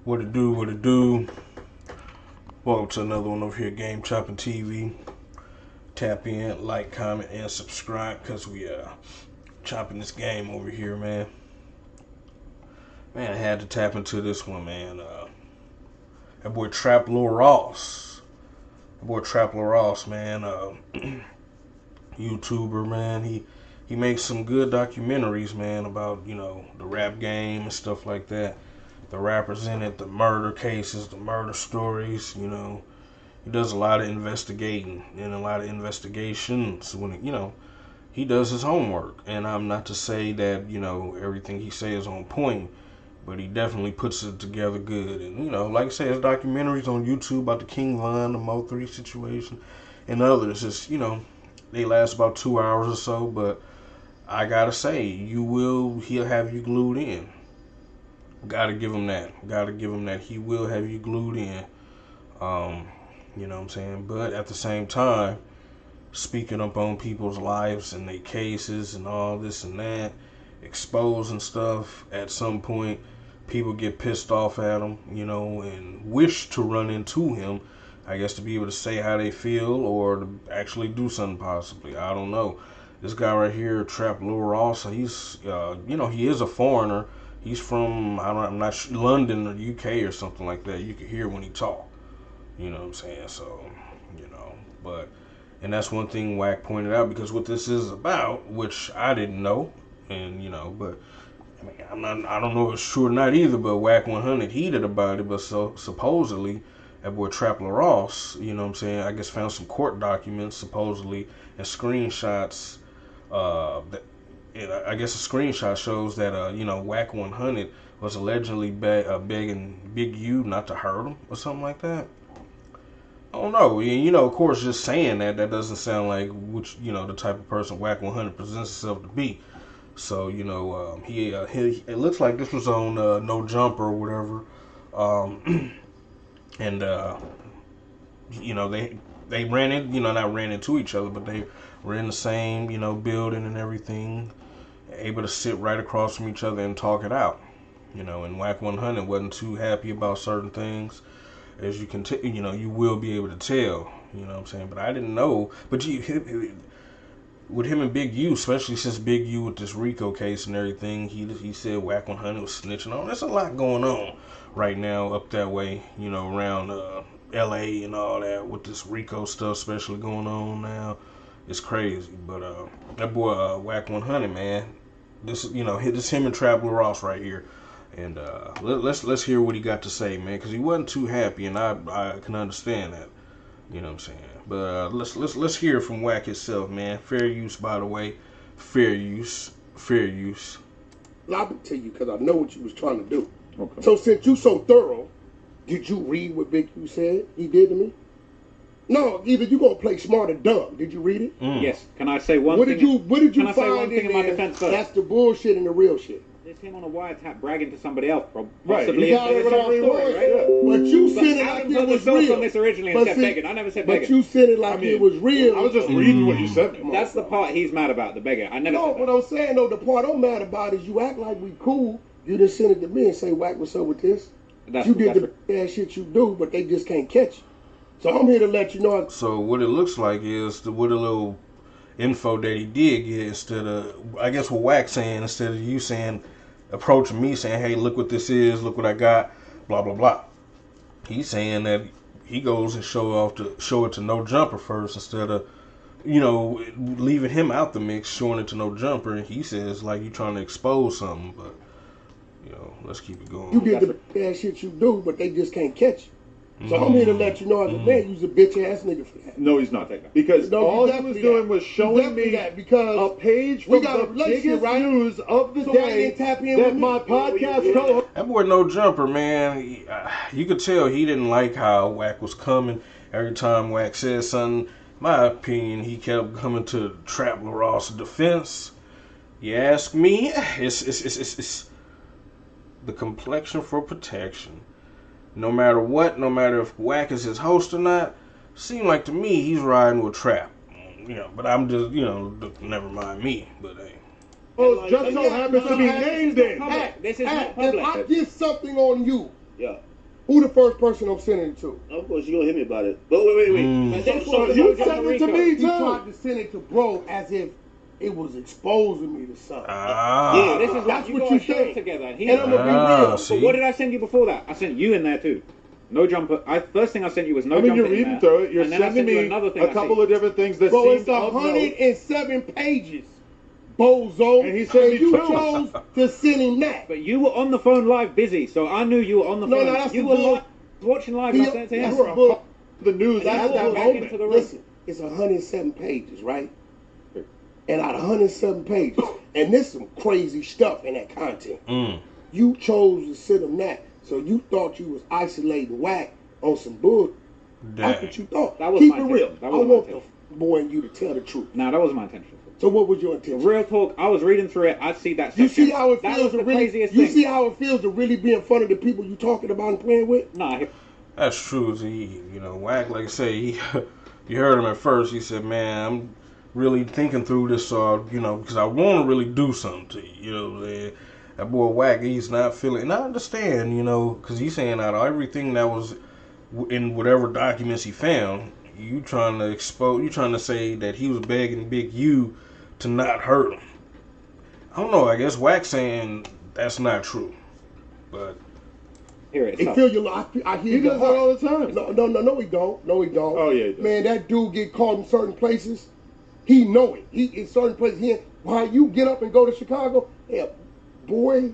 What it do, what it do. Welcome to another one over here, Game Chopping TV. Tap in, like, comment, and subscribe, because we chopping this game over here, man. Man, I had to tap into this one, man. That boy Trap Lil Ross. Man. YouTuber, man. He makes some good documentaries, man, about, the rap game and stuff like that. The rappers in it, the murder cases, the murder stories, He does a lot of investigating and a lot of investigations when, he does his homework. And I'm not to say that, everything he says is on point, but he definitely puts it together good. And, like I said, his documentaries on YouTube about the King Von, the Mo3 situation, and others. It's, they last about 2 hours or so, but I gotta say, he'll have you glued in. Gotta give him that. He will have you glued in. You know what I'm saying? But at the same time, speaking up on people's lives and their cases and all this and that, exposing stuff, at some point, people get pissed off at him, and wish to run into him, I guess, to be able to say how they feel or to actually do something possibly. I don't know. This guy right here, Trap Lil Ross, he's, he is a foreigner. He's from, I'm not sure, London or UK or something like that. You can hear when he talk. You know what I'm saying? So, and that's one thing Wack pointed out, because what this is about, which I didn't know, and, but, I don't know if it's true or not either, but Wack 100 heated about it, but so supposedly, that boy Trap Lil Ross, I guess found some court documents, supposedly, and screenshots, I guess a screenshot shows that, Wack 100 was allegedly begging Big U not to hurt him or something like that. I don't know. Of course, just saying that doesn't sound like the type of person Wack 100 presents himself to be. So, he it looks like this was on No Jumper or whatever. And, they ran in, not ran into each other, but they were in the same, building and everything, able to sit right across from each other and talk it out. And Wack 100 wasn't too happy about certain things, as you can you will be able to tell, but I didn't know. But with him and Big U, especially since Big U with this RICO case and everything, he said Wack 100 was snitching on. There's a lot going on right now up that way, around LA and all that, with this RICO stuff especially going on now. It's crazy. But that boy Wack 100, man, this this him and Trap Lil Ross right here. And let's hear what he got to say, man, because he wasn't too happy, and I can understand that. You know what I'm saying? But let's hear from Wack himself, man. Fair use, by the way. Fair use. I'll tell you, because I know what you was trying to do. Okay. So since you so thorough, did you read what Big U said he did to me? No, either you gonna play smart or dumb. Did you read it? Yes. Can I say one thing? What did you can I say one find thing in my defense first? That's the bullshit and the real shit. It's him on a wiretap bragging to somebody else, Right. possibly. You got it Story, right? But you said it like it was real. On this originally and said begging. I never said begging. But you said it like it was real. I was just reading what you said. That's the part he's mad about, the begging. I never No, said that. what I'm saying, though, the part I'm mad about is you act like we cool. You just send it to me and say, Wack, what's up with this? You did the bad shit you do, but they just can't catch you. So I'm here to let you know. So what it looks like is what a little info that he did get, instead of, I guess what Wack saying, instead of you saying, approaching me saying, hey, look what this is, look what I got, blah, blah, blah. He's saying that he goes and show it to No Jumper first, instead of, leaving him out the mix, showing it to No Jumper. And he says, like, you trying to expose something, but, let's keep it going. You did the bad shit you do, but they just can't catch you. So I'm here to let you know, as a man, you's a bitch ass nigga for that. No, he's not that guy. Because all he was doing was showing me that because a page from the biggest news of the day that my podcast co-host. That boy No Jumper, man, you could tell he didn't like how Wack was coming. Every time Wack said something, my opinion, he kept coming to Trap Lil Ross' defense. You ask me, it's the complexion for protection. No matter what, no matter if Wack is his host or not, seem like to me he's riding with Trap. But I'm just, never mind me. But hey. Just so happens to be named in. This is not public. If I get something on you, Yeah. Who the first person I'm sending it to? Of course, you gonna hit me about it. But wait. So you sent it to me He too. tried to send it to bro as if it was exposing me to something. Yeah, this is That's you what got you a show think. together. And I'm gonna be real. see? But what did I send you before that? I sent you in there too. No jumper. First thing I sent you was no I mean, jumper. you're reading through it. You're and then I sending sent you me another thing a couple of different things that Bro, seem it's of note. 107 pages. Bozo. And he sent me you two. chose to send him that. But you were on the phone live busy, so I knew you were on the phone. No, that's you the were bull. watching live. And I sent it to That's him. the bull. The news And at I that walked back moment. into the room. Listen, it's 107 pages, right? And out of 107 pages, and there's some crazy stuff in that content. You chose to send him that, so you thought you was isolating Wack on some bull. That's what you thought. That was Keep my it real. intention. That I was my want intention. the boy and you to tell the truth. No, that wasn't my intention. So what was your intention? Real talk. I was reading through it. I see that. You section. see how it That feels was to the really. craziest You thing. see how it feels to really be in front of the people you talking about and playing with. No, That's true. Wack, like I say, you heard him at first. He said, "Man, I'm really thinking through this, because I want to really do something to you." You know what I'm saying? That boy Wack, he's not feeling. And I understand, because he's saying out of everything that was in whatever documents he found, you trying to say that he was begging Big U to not hurt him. I don't know. I guess Wack saying that's not true, but. here it He is. feel your. I hear He your does that heart. all the time. No, he don't. No, he don't. Oh, yeah, he does. Man, that dude get caught in certain places. He know it. He in certain places. Why you get up and go to Chicago? Yeah, boy.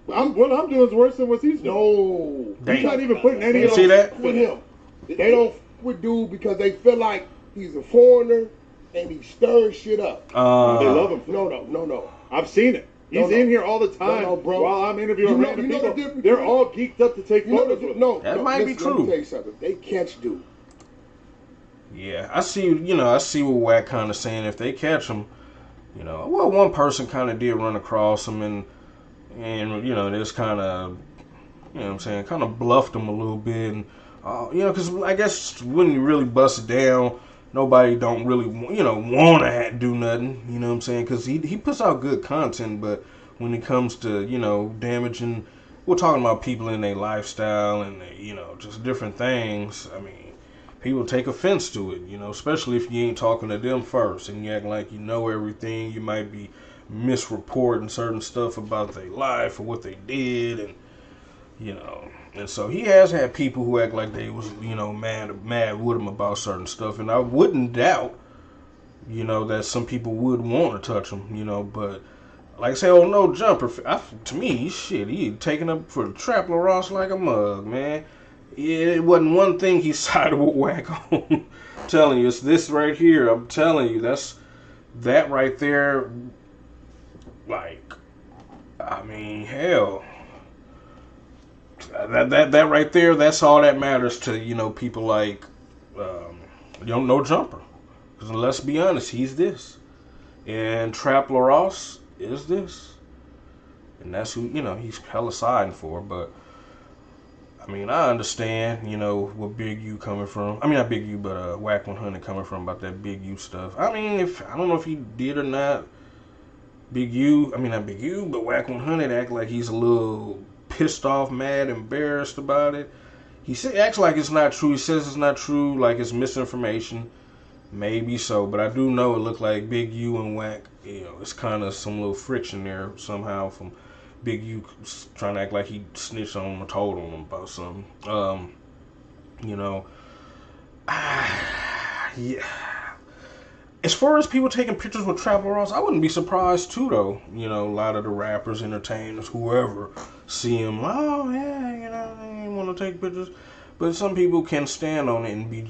What I'm doing is worse than what he's doing. No. He's not even putting any You of see that? With him. They don't f with dude because they feel like he's a foreigner and he's stirring shit up. They love him. No. I've seen it. He's in here all the time No, bro. while I'm interviewing You know random the people. difference They're between- all geeked up to take You know photos the, with him. no, That no, might be listen, Let true. me tell you something. They catch dude. Yeah, I see what Wack kind of saying. If they catch him, one person kind of did run across him and this kind of, what I'm saying, kind of bluffed him a little bit. And, because I guess when you really bust it down, nobody don't really, want to do nothing, you know what I'm saying? Because he puts out good content, but when it comes to, damaging, we're talking about people in their lifestyle and, just different things, I mean, people take offense to it, especially if you ain't talking to them first and you act like you know everything. You might be misreporting certain stuff about their life or what they did, and and so he has had people who act like they was mad with him about certain stuff, and I wouldn't doubt that some people would want to touch him, but like I say, no jumper, to me, shit, he taking up for the Trap Ross like a mug, man. It wasn't one thing he sided with Wack on. I'm telling you, it's this right here. I'm telling you, that right there. Like, I mean, hell, that right there. That's all that matters to people like no jumper. Because let's be honest, he's this, and Trap Ross is this, and that's who he's hella siding for, but. I mean, I understand, where Big U coming from. I mean, not Big U, but Wack 100 coming from about that Big U stuff. I mean, I don't know if he did or not. Big U, not Big U, but Wack 100 act like he's a little pissed off, mad, embarrassed about it. He acts like it's not true. He says it's not true, like it's misinformation. Maybe so, but I do know it looked like Big U and Wack, it's kind of some little friction there somehow from Big U trying to act like he snitched on him or told on him about something. Yeah. As far as people taking pictures with Trap Ross, I wouldn't be surprised too, though. A lot of the rappers, entertainers, whoever, see him. Oh yeah, they want to take pictures. But some people can stand on it and be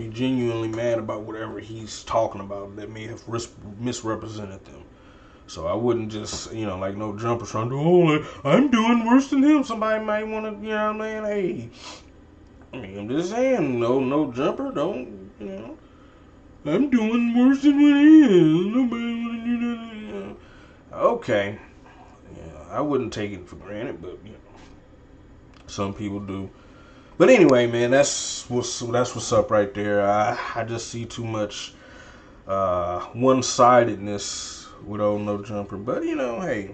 genuinely mad about whatever he's talking about that may have misrepresented them. So I wouldn't just, like no jumper trying to, I'm doing worse than him. Somebody might want to, hey. I'm just saying, no jumper, don't, I'm doing worse than what he is. Nobody want to do that. Okay. Yeah, I wouldn't take it for granted, but, some people do. But anyway, man, that's what's up right there. I just see too much one-sidedness with old No Jumper. But, hey,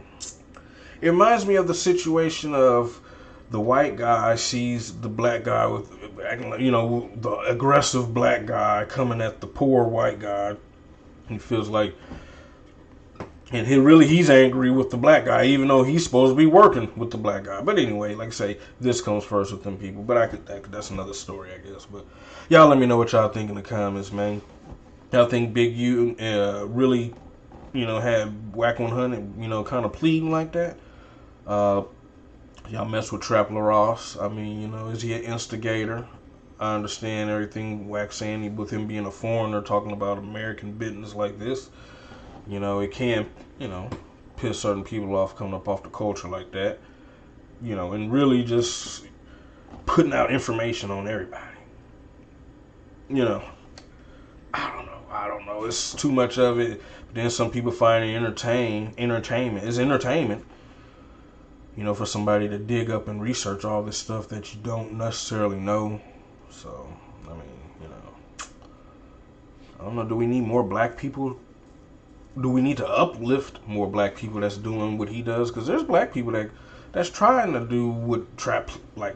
it reminds me of the situation of the white guy sees the black guy with, the aggressive black guy coming at the poor white guy. He feels like, and he's angry with the black guy, even though he's supposed to be working with the black guy. But anyway, like I say, this comes first with them people. But that's another story, I guess. But y'all let me know what y'all think in the comments, man. Y'all think Big U really, had Wack 100, kind of pleading like that? Y'all mess with Trapler Ross. I mean, is he an instigator? I understand everything Wack saying with him being a foreigner, talking about American business like this. It can, piss certain people off coming up off the culture like that. And really just putting out information on everybody. I don't know. It's too much of it. But then some people find it entertainment. It's entertainment. For somebody to dig up and research all this stuff that you don't necessarily know. So, I mean, I don't know. Do we need more black people? Do we need to uplift more black people that's doing what he does? Because there's black people that's trying to do what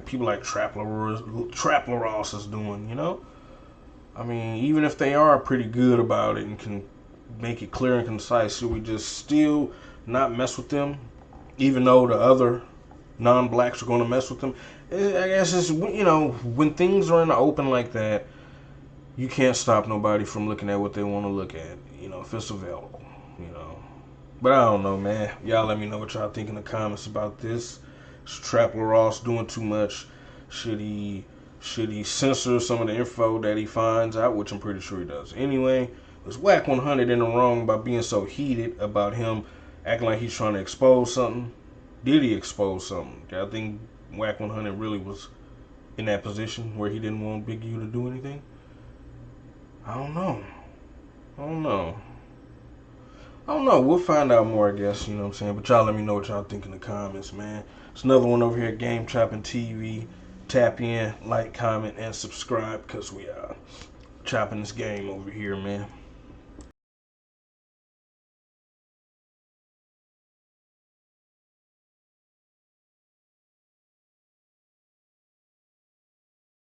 people like Trapler Ross is doing, I mean, even if they are pretty good about it and can make it clear and concise, should we just still not mess with them? Even though the other non-blacks are going to mess with them? I guess it's, when things are in the open like that, you can't stop nobody from looking at what they want to look at, if it's available, But I don't know, man. Y'all let me know what y'all think in the comments about this. Is Trapler Ross doing too much? Should he censor some of the info that he finds out, which I'm pretty sure he does. Anyway, was Wack 100 in the wrong by being so heated about him acting like he's trying to expose something? Did he expose something? I think Wack 100 really was in that position where he didn't want Big U to do anything. I don't know. We'll find out more, I guess. You know what I'm saying? But y'all let me know what y'all think in the comments, man. It's another one over here at Game Chopping TV. Tap in, like, comment, and subscribe because we are chopping this game over here, man.